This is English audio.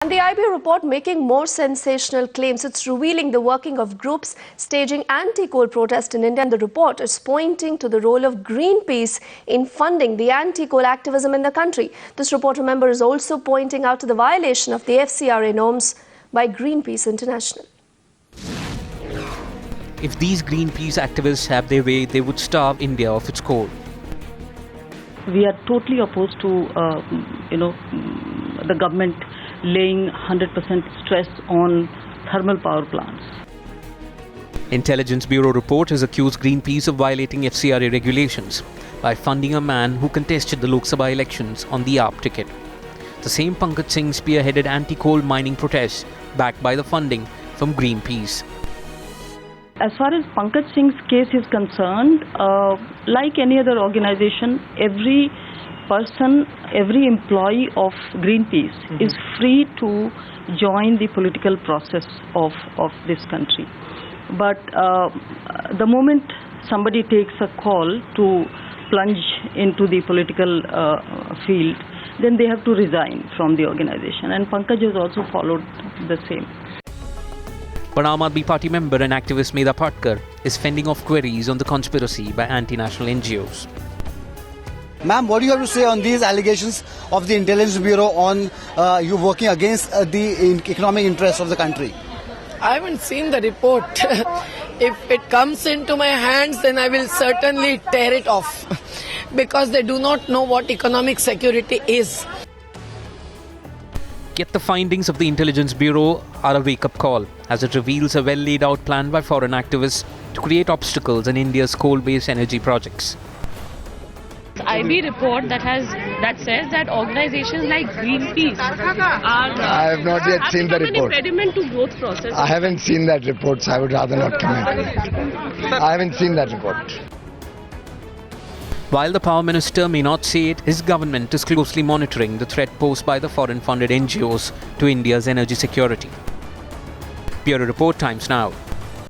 And the IB report making more sensational claims. It's revealing the working of groups staging anti-coal protest in India. And the report is pointing to the role of Greenpeace in funding the anti-coal activism in the country. This report, remember, is also pointing out to the violation of the FCRA norms by Greenpeace International. If these Greenpeace activists have their way, they would starve India of its coal. We are totally opposed to, the government laying 100% stress on thermal power plants. Intelligence Bureau report has accused Greenpeace of violating FCRA regulations by funding a man who contested the Lok Sabha elections on the AAP ticket. The same Pankaj Singh spearheaded anti-coal mining protests backed by the funding from Greenpeace. As far as Pankaj Singh's case is concerned, like any other organization, every person, every employee of Greenpeace is free to join the political process of this country. But the moment somebody takes a call to plunge into the political field, then they have to resign from the organization. And Pankaj has also followed the same. But Aam Aadmi Party member and activist Medha Patkar is fending off queries on the conspiracy by anti-national NGOs. Ma'am, what do you have to say on these allegations of the Intelligence Bureau on you working against the economic interests of the country? I haven't seen the report. If it comes into my hands, then I will certainly tear it off because they do not know what economic security is. Yet the findings of the Intelligence Bureau are a wake-up call, as it reveals a well-laid-out plan by foreign activists to create obstacles in India's coal-based energy projects. IB report that says that organizations like Greenpeace are I have not yet seen the report. An impediment to growth process. I haven't seen that report, so I would rather not comment. I haven't seen that report. While the Power Minister may not say it, his government is closely monitoring the threat posed by the foreign-funded NGOs to India's energy security. Bureau Report, Times Now.